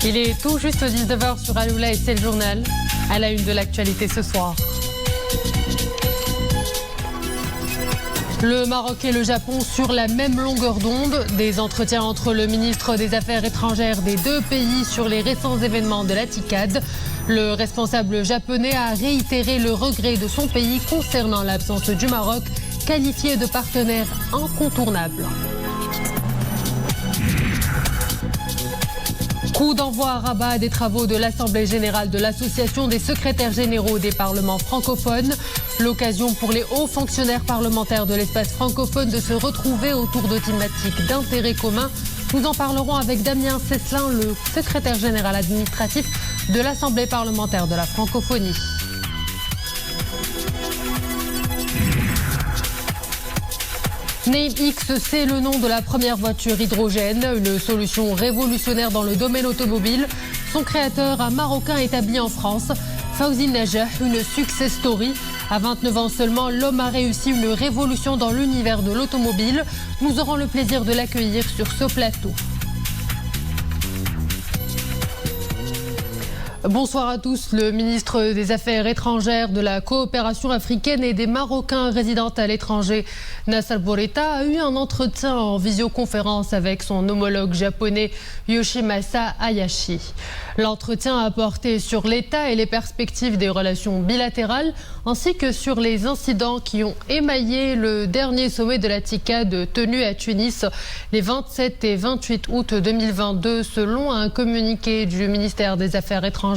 Il est tout juste 19h sur Haloula et c'est le journal. À la une de l'actualité ce soir. Le Maroc et le Japon sur la même longueur d'onde. Des entretiens entre le ministre des Affaires étrangères des deux pays sur les récents événements de la TICAD. Le responsable japonais a réitéré le regret de son pays concernant l'absence du Maroc, qualifié de partenaire incontournable. Coup d'envoi à Rabat des travaux de l'Assemblée générale de l'Association des secrétaires généraux des parlements francophones. L'occasion pour les hauts fonctionnaires parlementaires de l'espace francophone de se retrouver autour de thématiques d'intérêt commun. Nous en parlerons avec Damien Cesselin, le secrétaire général administratif de l'Assemblée parlementaire de la francophonie. NameX, c'est le nom de la première voiture hydrogène, une solution révolutionnaire dans le domaine automobile. Son créateur, un Marocain établi en France, Fawzi Najah, une success story. À 29 ans seulement, l'homme a réussi une révolution dans l'univers de l'automobile. Nous aurons le plaisir de l'accueillir sur ce plateau. Bonsoir à tous. Le ministre des Affaires étrangères, de la coopération africaine et des Marocains résidant à l'étranger, Nassar Bourita, a eu un entretien en visioconférence avec son homologue japonais Yoshimasa Hayashi. L'entretien a porté sur l'état et les perspectives des relations bilatérales, ainsi que sur les incidents qui ont émaillé le dernier sommet de la TICAD tenu à Tunis les 27 et 28 août 2022, selon un communiqué du ministère des Affaires étrangères,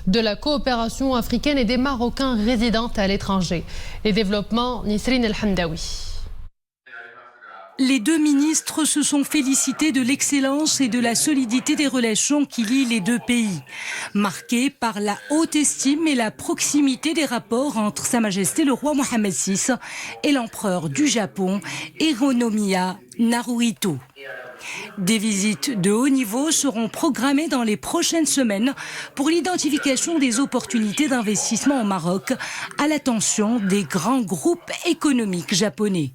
de la coopération africaine et des Marocains résidant à l'étranger. Les développements, Nisrine El Hamdaoui. Les deux ministres se sont félicités de l'excellence et de la solidité des relations qui lient les deux pays, marquées par la haute estime et la proximité des rapports entre Sa Majesté le roi Mohammed VI et l'empereur du Japon, Hironomiya Naruhito. Des visites de haut niveau seront programmées dans les prochaines semaines pour l'identification des opportunités d'investissement au Maroc à l'attention des grands groupes économiques japonais.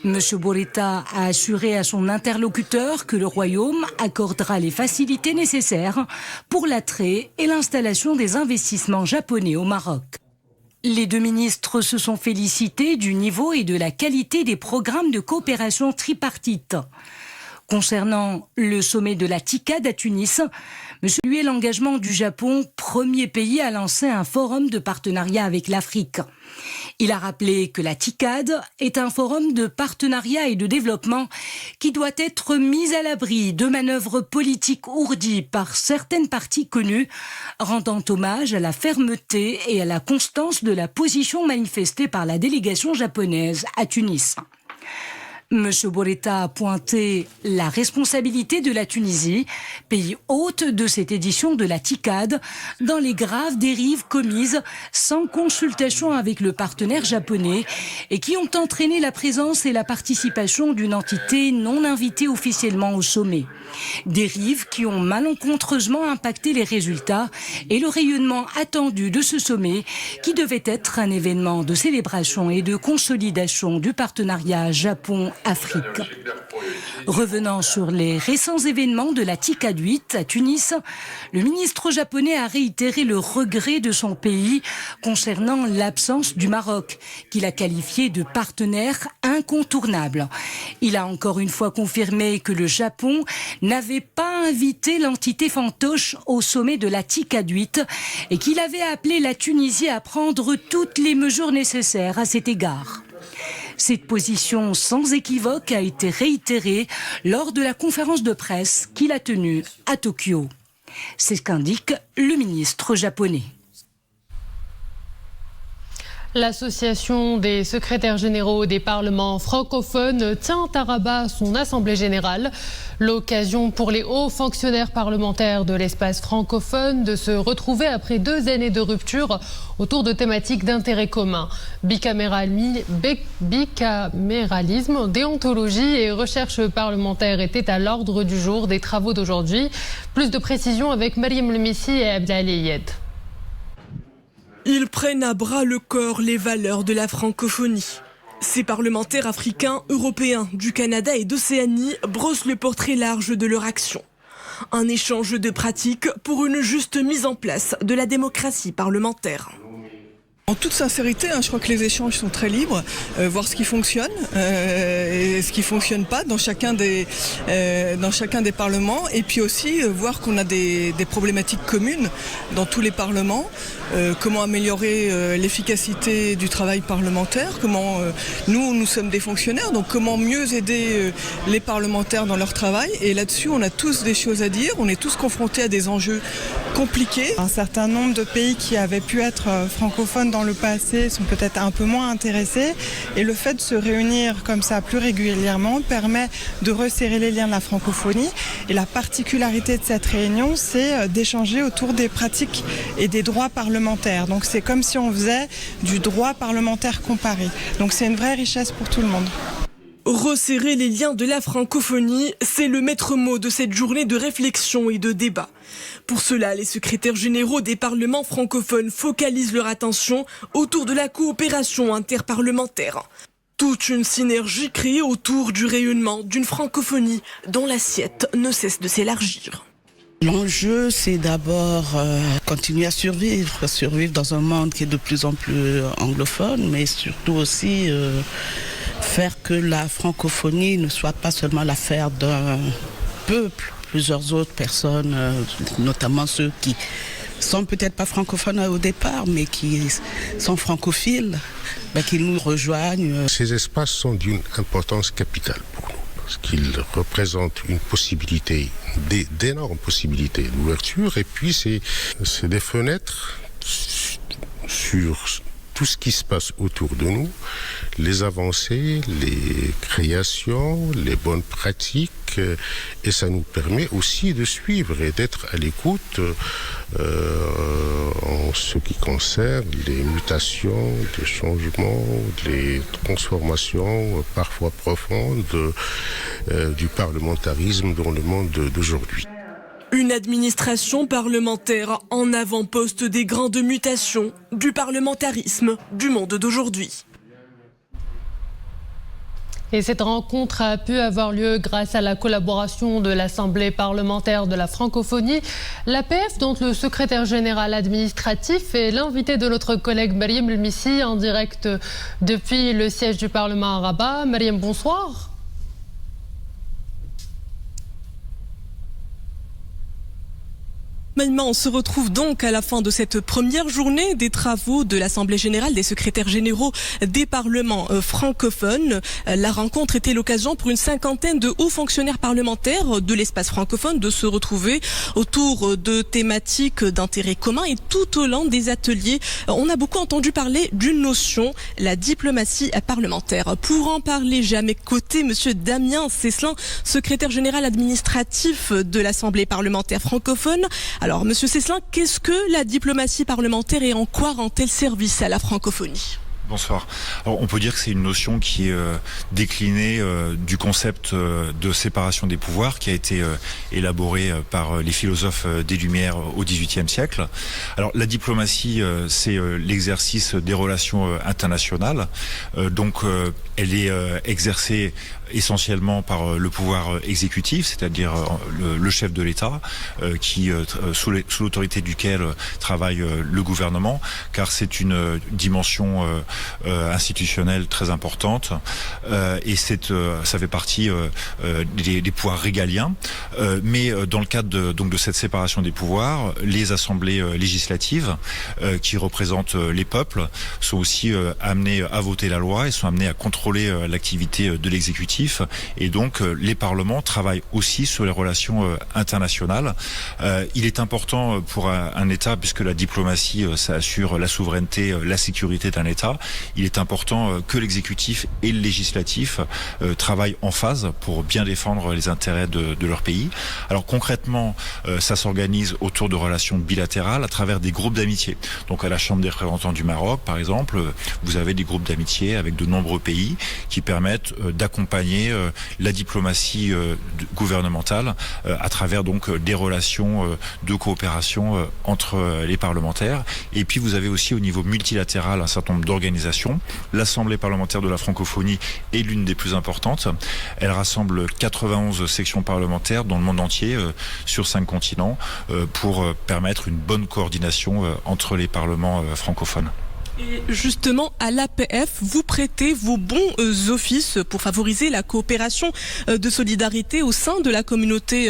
M. Bourita a assuré à son interlocuteur que le Royaume accordera les facilités nécessaires pour l'attrait et l'installation des investissements japonais au Maroc. Les deux ministres se sont félicités du niveau et de la qualité des programmes de coopération tripartite. Concernant le sommet de la TICAD à Tunis, M. lui est l'engagement du Japon, premier pays à lancer un forum de partenariat avec l'Afrique. Il a rappelé que la TICAD est un forum de partenariat et de développement qui doit être mis à l'abri de manœuvres politiques ourdies par certaines parties connues, rendant hommage à la fermeté et à la constance de la position manifestée par la délégation japonaise à Tunis. M. Bourita a pointé la responsabilité de la Tunisie, pays hôte de cette édition de la TICAD, dans les graves dérives commises sans consultation avec le partenaire japonais et qui ont entraîné la présence et la participation d'une entité non invitée officiellement au sommet. Dérives qui ont malencontreusement impacté les résultats et le rayonnement attendu de ce sommet qui devait être un événement de célébration et de consolidation du partenariat Japon-Afrique. Revenant sur les récents événements de la TICAD 8 à Tunis, le ministre japonais a réitéré le regret de son pays concernant l'absence du Maroc, qu'il a qualifié de partenaire incontournable. Il a encore une fois confirmé que le Japon n'avait pas invité l'entité fantoche au sommet de la TICAD 8 et qu'il avait appelé la Tunisie à prendre toutes les mesures nécessaires à cet égard. Cette position sans équivoque a été réitérée lors de la conférence de presse qu'il a tenue à Tokyo. C'est ce qu'indique le ministre japonais. L'association des secrétaires généraux des parlements francophones tient à Rabat son assemblée générale. L'occasion pour les hauts fonctionnaires parlementaires de l'espace francophone de se retrouver après 2 années de rupture autour de thématiques d'intérêt commun. Bicaméralisme, déontologie et recherche parlementaire étaient à l'ordre du jour des travaux d'aujourd'hui. Plus de précisions avec Mariam Lemessi et Abdali Yed. Ils prennent à bras le corps les valeurs de la francophonie. Ces parlementaires africains, européens, du Canada et d'Océanie brossent le portrait large de leur action. Un échange de pratiques pour une juste mise en place de la démocratie parlementaire. En toute sincérité, je crois que les échanges sont très libres, voir ce qui fonctionne et ce qui ne fonctionne pas dans chacun des parlements, et puis aussi voir qu'on a des problématiques communes dans tous les parlements, comment améliorer l'efficacité du travail parlementaire, comment nous sommes des fonctionnaires, donc comment mieux aider les parlementaires dans leur travail, et là-dessus on a tous des choses à dire, on est tous confrontés à des enjeux compliqués. Un certain nombre de pays qui avaient pu être francophones dans le passé sont peut-être un peu moins intéressés, et le fait de se réunir comme ça plus régulièrement permet de resserrer les liens de la francophonie. Et la particularité de cette réunion, c'est d'échanger autour des pratiques et des droits parlementaires. Donc c'est comme si on faisait du droit parlementaire comparé. Donc c'est une vraie richesse pour tout le monde. Resserrer les liens de la francophonie, c'est le maître mot de cette journée de réflexion et de débat. Pour cela, les secrétaires généraux des parlements francophones focalisent leur attention autour de la coopération interparlementaire. Toute une synergie créée autour du rayonnement d'une francophonie dont l'assiette ne cesse de s'élargir. L'enjeu, c'est d'abord continuer à survivre dans un monde qui est de plus en plus anglophone, mais surtout aussi faire que la francophonie ne soit pas seulement l'affaire d'un peuple. Plusieurs autres personnes, notamment ceux qui sont peut-être pas francophones au départ, mais qui sont francophiles, qui nous rejoignent. Ces espaces sont d'une importance capitale pour nous, parce qu'ils représentent une possibilité, d'énormes possibilités d'ouverture, et puis c'est des fenêtres sur tout ce qui se passe autour de nous, les avancées, les créations, les bonnes pratiques, et ça nous permet aussi de suivre et d'être à l'écoute en ce qui concerne les mutations, les changements, les transformations parfois profondes du parlementarisme dans le monde d'aujourd'hui. Une administration parlementaire en avant-poste des grandes mutations du parlementarisme du monde d'aujourd'hui. Et cette rencontre a pu avoir lieu grâce à la collaboration de l'Assemblée parlementaire de la francophonie, l'APF, dont le secrétaire général administratif est l'invité de notre collègue Mariam Elmissi en direct depuis le siège du Parlement à Rabat. Mariam, bonsoir. On se retrouve donc à la fin de cette première journée des travaux de l'Assemblée générale des secrétaires généraux des parlements francophones. La rencontre était l'occasion pour une cinquantaine de hauts fonctionnaires parlementaires de l'espace francophone de se retrouver autour de thématiques d'intérêt commun, et tout au long des ateliers, on a beaucoup entendu parler d'une notion, la diplomatie parlementaire. Pour en parler, j'ai à mes côtés monsieur Damien Cesselin, secrétaire général administratif de l'Assemblée parlementaire francophone. Alors, monsieur Cesselin, qu'est-ce que la diplomatie parlementaire et en quoi rend-elle service à la francophonie ? Bonsoir. Alors, on peut dire que c'est une notion qui est déclinée du concept de séparation des pouvoirs qui a été élaboré par les philosophes des Lumières au XVIIIe siècle. Alors, la diplomatie, c'est l'exercice des relations internationales. Donc, elle est exercée essentiellement par le pouvoir exécutif, c'est-à-dire le chef de l'État, qui sous l'autorité duquel travaille le gouvernement, car c'est une dimension institutionnelle très importante, et ça fait partie des pouvoirs régaliens. Mais dans le cadre de cette séparation des pouvoirs, les assemblées législatives qui représentent les peuples sont aussi amenées à voter la loi et sont amenées à contrôler l'activité de l'exécutif. Et donc les parlements travaillent aussi sur les relations internationales. Il est important pour un État, puisque la diplomatie ça assure la souveraineté, la sécurité d'un État, il est important que l'exécutif et le législatif travaillent en phase pour bien défendre les intérêts de leur pays. Alors concrètement, ça s'organise autour de relations bilatérales à travers des groupes d'amitié. Donc à la Chambre des représentants du Maroc, par exemple, vous avez des groupes d'amitié avec de nombreux pays qui permettent d'accompagner la diplomatie gouvernementale à travers donc des relations de coopération entre les parlementaires. Et puis vous avez aussi au niveau multilatéral un certain nombre d'organisations organisations. L'Assemblée parlementaire de la francophonie est l'une des plus importantes. Elle rassemble 91 sections parlementaires dans le monde entier, sur 5 continents, pour permettre une bonne coordination entre les parlements francophones. Et justement, à l'APF, vous prêtez vos bons offices pour favoriser la coopération de solidarité au sein de la communauté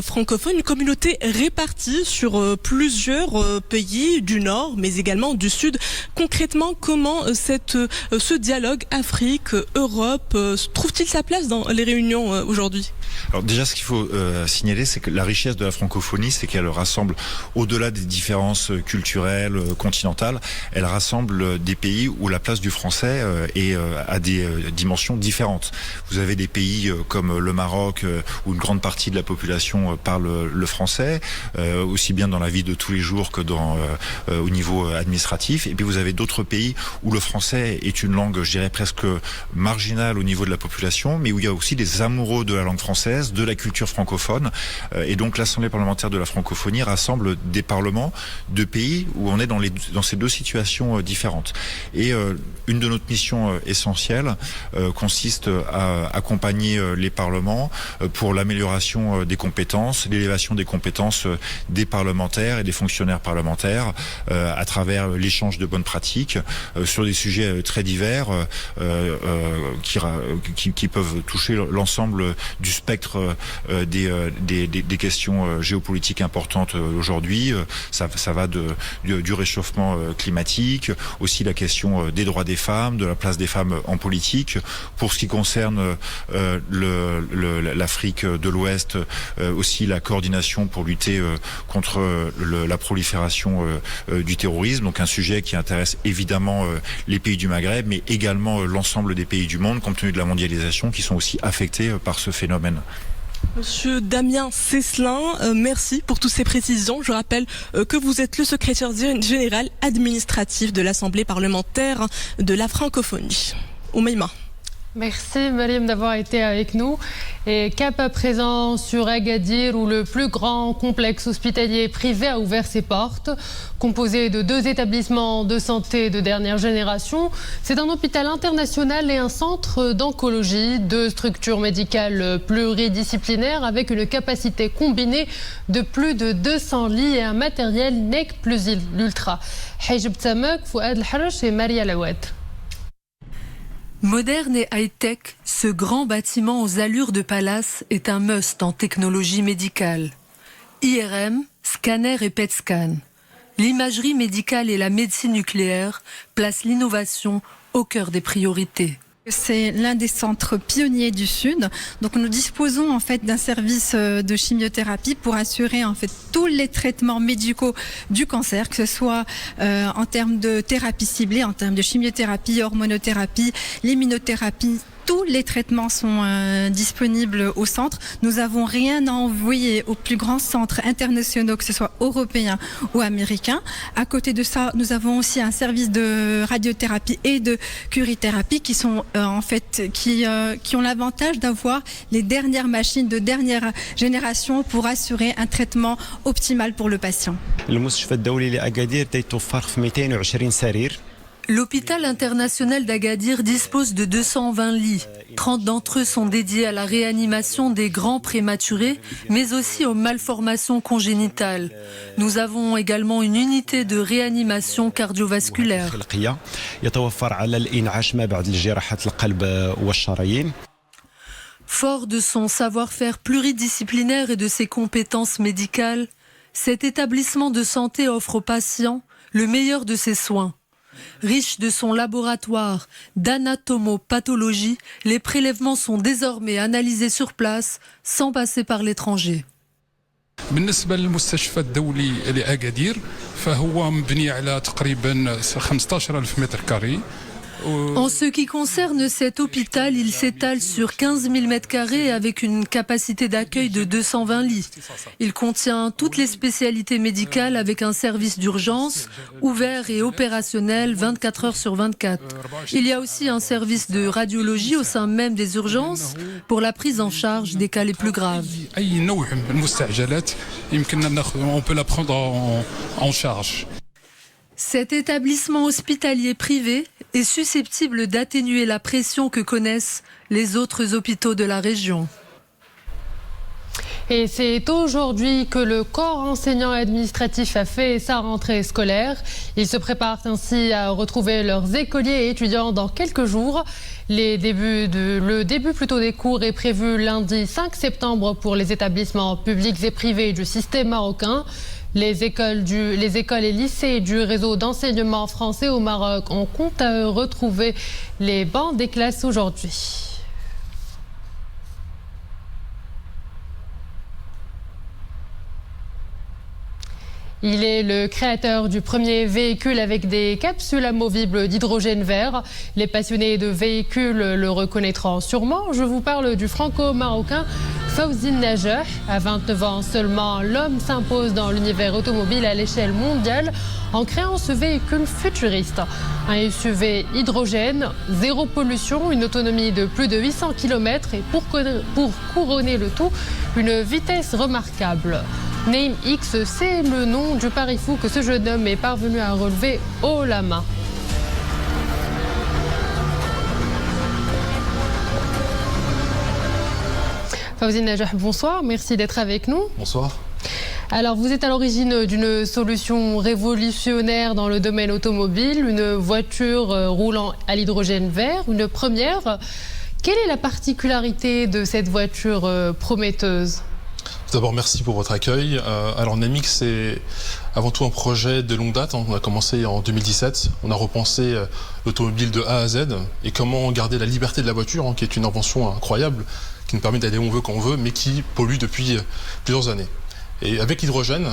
francophone, une communauté répartie sur plusieurs pays du Nord, mais également du Sud. Concrètement, comment ce dialogue Afrique-Europe trouve-t-il sa place dans les réunions aujourd'hui ? Alors déjà, ce qu'il faut signaler, c'est que la richesse de la francophonie, c'est qu'elle rassemble, au-delà des différences culturelles, continentales, elle rassemble des pays où la place du français a des dimensions différentes. Vous avez des pays comme le Maroc, où une grande partie de la population parle le français, aussi bien dans la vie de tous les jours que au niveau administratif. Et puis vous avez d'autres pays où le français est une langue, je dirais, presque marginale au niveau de la population, mais où il y a aussi des amoureux de la langue française, de la culture francophone. Et donc l'Assemblée parlementaire de la francophonie rassemble des parlements de pays où on est dans ces deux situations différentes. Et une de nos missions essentielles consiste à accompagner les parlements pour l'amélioration des compétences, l'élévation des compétences des parlementaires et des fonctionnaires parlementaires à travers l'échange de bonnes pratiques sur des sujets très divers qui peuvent toucher l'ensemble du spectre des questions géopolitiques importantes aujourd'hui. Ça va du réchauffement climatique, aussi la question des droits des femmes, de la place des femmes en politique. Pour ce qui concerne l'Afrique de l'Ouest, aussi la coordination pour lutter contre la prolifération du terrorisme, donc un sujet qui intéresse évidemment les pays du Maghreb, mais également l'ensemble des pays du monde, compte tenu de la mondialisation, qui sont aussi affectés par ce phénomène. Monsieur Damien Cesselin, merci pour toutes ces précisions. Je rappelle que vous êtes le secrétaire général administratif de l'Assemblée parlementaire de la francophonie. Oumaïma. Merci Mariam d'avoir été avec nous. Et cap à présent sur Agadir où le plus grand complexe hospitalier privé a ouvert ses portes. Composé de 2 établissements de santé de dernière génération, c'est un hôpital international et un centre d'oncologie, 2 structures médicales pluridisciplinaires avec une capacité combinée de plus de 200 lits et un matériel NEC plus ultra. Hajib Tamak, Fouad El-Harch et Maria Lawad. Moderne et high-tech, ce grand bâtiment aux allures de palace est un must en technologie médicale. IRM, scanner et PET-scan. L'imagerie médicale et la médecine nucléaire placent l'innovation au cœur des priorités. C'est l'un des centres pionniers du Sud. Donc nous disposons en fait d'un service de chimiothérapie pour assurer en fait tous les traitements médicaux du cancer, que ce soit en termes de thérapie ciblée, en termes de chimiothérapie, hormonothérapie, l'immunothérapie. Tous les traitements sont disponibles au centre. Nous n'avons rien à envoyer aux plus grands centres internationaux, que ce soit européens ou américains. À côté de ça, nous avons aussi un service de radiothérapie et de curithérapie qui sont qui ont l'avantage d'avoir les dernières machines de dernière génération pour assurer un traitement optimal pour le patient. L'hôpital international d'Agadir dispose de 220 lits. 30 d'entre eux sont dédiés à la réanimation des grands prématurés, mais aussi aux malformations congénitales. Nous avons également une unité de réanimation cardiovasculaire. Fort de son savoir-faire pluridisciplinaire et de ses compétences médicales, cet établissement de santé offre aux patients le meilleur de ses soins. Riche de son laboratoire d'anatomopathologie, les prélèvements sont désormais analysés sur place sans passer par l'étranger. بالنسبة للمستشفى الدولي لأكادير فهو مبني على تقريبا 15,000 متر كاري. En ce qui concerne cet hôpital, il s'étale sur 15 000 m² avec une capacité d'accueil de 220 lits. Il contient toutes les spécialités médicales avec un service d'urgence ouvert et opérationnel 24 heures sur 24. Il y a aussi un service de radiologie au sein même des urgences pour la prise en charge des cas les plus graves. On peut la prendre en charge. Cet établissement hospitalier privé est susceptible d'atténuer la pression que connaissent les autres hôpitaux de la région. Et c'est aujourd'hui que le corps enseignant administratif a fait sa rentrée scolaire. Ils se préparent ainsi à retrouver leurs écoliers et étudiants dans quelques jours. Le début des cours est prévu lundi 5 septembre pour les établissements publics et privés du système marocain. Les écoles et lycées du réseau d'enseignement français au Maroc ont compte à retrouver les bancs des classes aujourd'hui. Il est le créateur du premier véhicule avec des capsules amovibles d'hydrogène vert. Les passionnés de véhicules le reconnaîtront sûrement. Je vous parle du franco-marocain Fawzine Najah. À 29 ans seulement, l'homme s'impose dans l'univers automobile à l'échelle mondiale en créant ce véhicule futuriste. Un SUV hydrogène, zéro pollution, une autonomie de plus de 800 km et pour couronner le tout, une vitesse remarquable. Name X, c'est le nom du pari fou que ce jeune homme est parvenu à relever haut la main. Fawzine Najah, bonsoir, merci d'être avec nous. Bonsoir. Alors, vous êtes à l'origine d'une solution révolutionnaire dans le domaine automobile, une voiture roulant à l'hydrogène vert, une première. Quelle est la particularité de cette voiture prometteuse ? D'abord, merci pour votre accueil. Alors, Namix, c'est avant tout un projet de longue date. On a commencé en 2017. On a repensé l'automobile de A à Z et comment garder la liberté de la voiture, qui est une invention incroyable, qui nous permet d'aller où on veut, quand on veut, mais qui pollue depuis plusieurs années. Et avec l'hydrogène,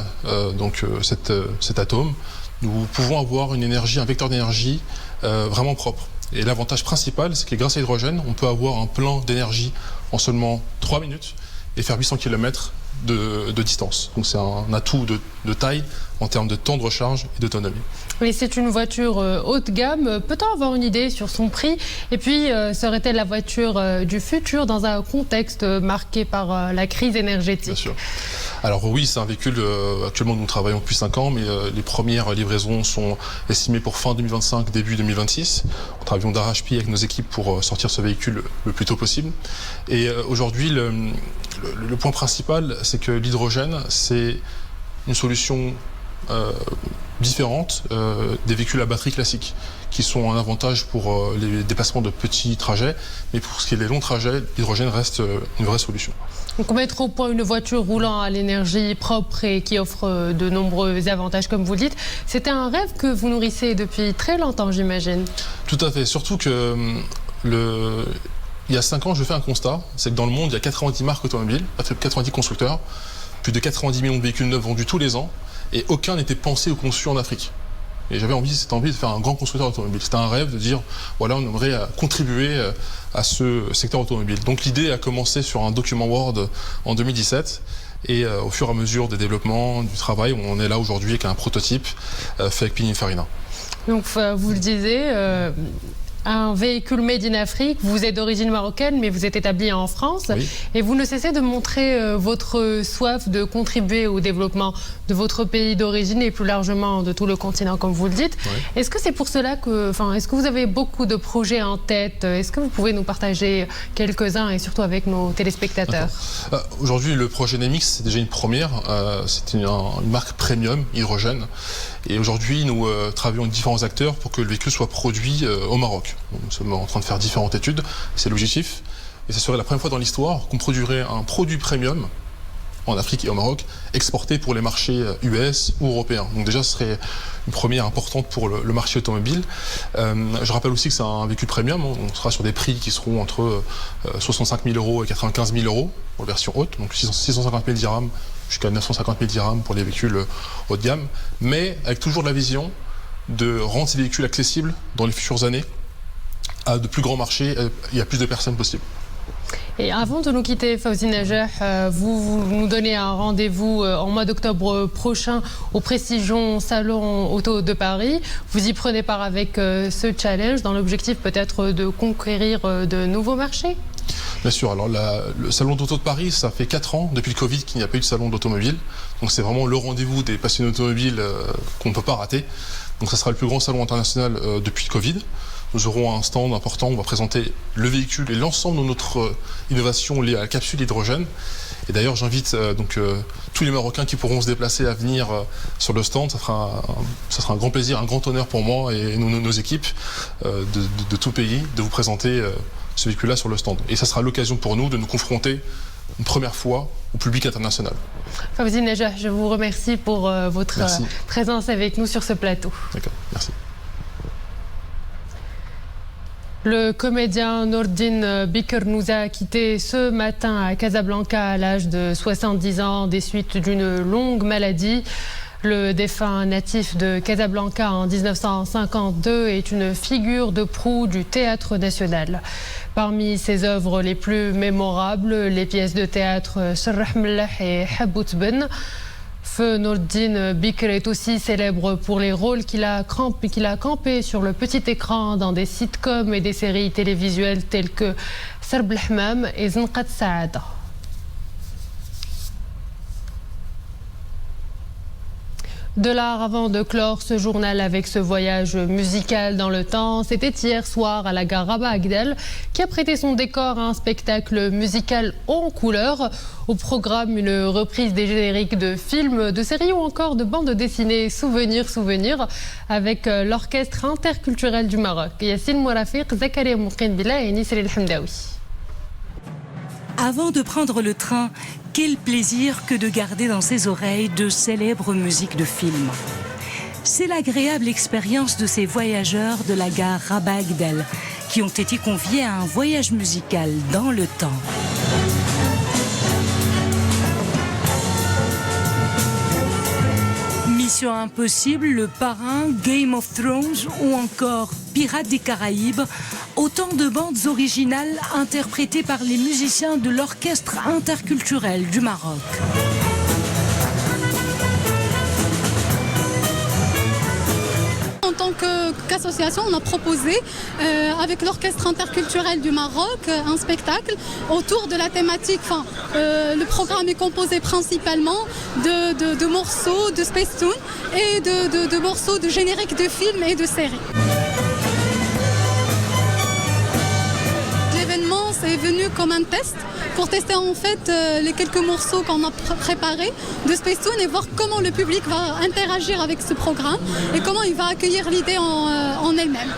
cet atome, nous pouvons avoir une énergie, un vecteur d'énergie vraiment propre. Et l'avantage principal, c'est que grâce à l'hydrogène, on peut avoir un plein d'énergie en seulement 3 minutes et faire 800 km de distance. Donc c'est un atout de taille en termes de temps de recharge et d'autonomie. Mais c'est une voiture haut de gamme. Peut-on avoir une idée sur son prix? Et puis, serait-elle la voiture du futur dans un contexte marqué par la crise énergétique? Bien sûr. Alors oui, c'est un véhicule, actuellement nous travaillons depuis 5 ans, mais les premières livraisons sont estimées pour fin 2025, début 2026. On travaille d'arrache-pied avec nos équipes pour sortir ce véhicule le plus tôt possible. Et aujourd'hui, le point principal, c'est que l'hydrogène, c'est une solution différente des véhicules à batterie classiques, qui sont un avantage pour les déplacements de petits trajets, mais pour ce qui est des longs trajets, l'hydrogène reste une vraie solution. Donc mettre au point une voiture roulant à l'énergie propre et qui offre de nombreux avantages, comme vous le dites, c'était un rêve que vous nourrissez depuis très longtemps, j'imagine. Tout à fait, surtout que il y a 5 ans, je fais un constat, c'est que dans le monde, il y a 90 marques automobiles, 90 constructeurs, plus de 90 millions de véhicules neufs vendus tous les ans, et aucun n'était pensé ou conçu en Afrique. Et j'avais cette envie de faire un grand constructeur automobile. C'était un rêve de dire, voilà, on aimerait contribuer à ce secteur automobile. Donc l'idée a commencé sur un document Word en 2017. Et au fur et à mesure des développements, du travail, on est là aujourd'hui avec un prototype fait avec Pininfarina. Donc vous le disiez, un véhicule made in Afrique, vous êtes d'origine marocaine, mais vous êtes établi en France. Oui. Et vous ne cessez de montrer votre soif de contribuer au développement de votre pays d'origine et plus largement de tout le continent, comme vous le dites. Oui. Est-ce que c'est pour cela est-ce que vous avez beaucoup de projets en tête? Est-ce que vous pouvez nous partager quelques-uns et surtout avec nos téléspectateurs? Aujourd'hui, le projet Namix, c'est déjà une première. C'est une marque premium, hydrogène. Et aujourd'hui, nous travaillons avec différents acteurs pour que le véhicule soit produit au Maroc. Nous sommes en train de faire différentes études, c'est l'objectif. Et ce serait la première fois dans l'histoire qu'on produirait un produit premium en Afrique et au Maroc, exporté pour les marchés US ou européens. Donc déjà, ce serait une première importante pour le marché automobile. Je rappelle aussi que c'est un véhicule premium. On sera sur des prix qui seront entre 65 000 euros et 95 000 euros pour la version haute, donc 650 000 dirhams jusqu'à 950 000 dirhams pour les véhicules haut de gamme, mais avec toujours la vision de rendre ces véhicules accessibles dans les futures années à de plus grands marchés et à plus de personnes possibles. Et avant de nous quitter, Fawzine Najah, vous nous donnez un rendez-vous en mois d'octobre prochain au prestigieux Salon Auto de Paris. Vous y prenez part avec ce challenge dans l'objectif peut-être de conquérir de nouveaux marchés? Bien sûr, alors le Salon d'Auto de Paris, ça fait 4 ans depuis le Covid qu'il n'y a pas eu de salon d'automobile. Donc c'est vraiment le rendez-vous des passionnés automobiles qu'on ne peut pas rater. Donc ça sera le plus grand salon international depuis le Covid. nous aurons un stand important, on va présenter le véhicule et l'ensemble de notre innovation liée à la capsule hydrogène. Et d'ailleurs, j'invite tous les Marocains qui pourront se déplacer à venir sur le stand. Ça sera un grand plaisir, un grand honneur pour moi et nos équipes de tout pays de vous présenter ce véhicule-là sur le stand. Et ça sera l'occasion pour nous de nous confronter une première fois au public international. Fawzi Najah, je vous remercie pour votre présence avec nous sur ce plateau. D'accord, merci. Le comédien Nordine Bikr nous a quittés ce matin à Casablanca à l'âge de 70 ans des suites d'une longue maladie. Le défunt natif de Casablanca en 1952 est une figure de proue du théâtre national. Parmi ses œuvres les plus mémorables, les pièces de théâtre Serrah Mellah et Habout Ben. Feu Nordine Bikr est aussi célèbre pour les rôles qu'il a campés sur le petit écran dans des sitcoms et des séries télévisuelles telles que Sarb al-Hammam et Zinqat Saada. De l'art avant de clore ce journal avec ce voyage musical dans le temps, c'était hier soir à la gare Rabat Agdel qui a prêté son décor à un spectacle musical en couleur. Au programme, une reprise des génériques de films, de séries ou encore de bandes dessinées Souvenirs avec l'Orchestre interculturel du Maroc. Yassine Mourafiq, Zakaria Mouqin-Billah et Nisri El-Hamdaoui. Avant de prendre le train, quel plaisir que de garder dans ses oreilles de célèbres musiques de films. C'est l'agréable expérience de ces voyageurs de la gare Rabat Agdel qui ont été conviés à un voyage musical dans le temps. Mission Impossible, Le Parrain, Game of Thrones ou encore Pirates des Caraïbes, autant de bandes originales interprétées par les musiciens de l'Orchestre interculturel du Maroc. En tant qu'association, on a proposé avec l'Orchestre interculturel du Maroc un spectacle autour de la thématique. Le programme est composé principalement de morceaux de Space Tune et de morceaux de génériques de films et de séries. L'événement est venu comme un test pour tester en fait les quelques morceaux qu'on a préparés de Space Tune et voir comment le public va interagir avec ce programme et comment il va accueillir l'idée en elle-même.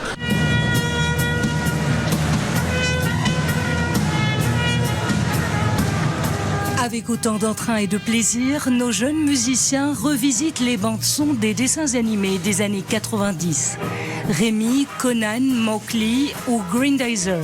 Avec autant d'entrain et de plaisir, nos jeunes musiciens revisitent les bandes-sons des dessins animés des années 90. Rémi, Conan, Mowgli ou Grindazer.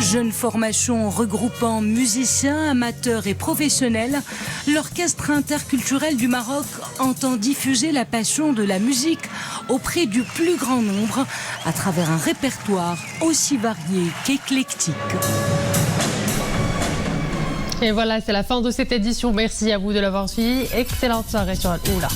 Jeune formation regroupant musiciens, amateurs et professionnels, l'Orchestre interculturel du Maroc entend diffuser la passion de la musique auprès du plus grand nombre à travers un répertoire aussi varié qu'éclectique. Et voilà, c'est la fin de cette édition. Merci à vous de l'avoir suivi. Excellente soirée sur Al-Oula.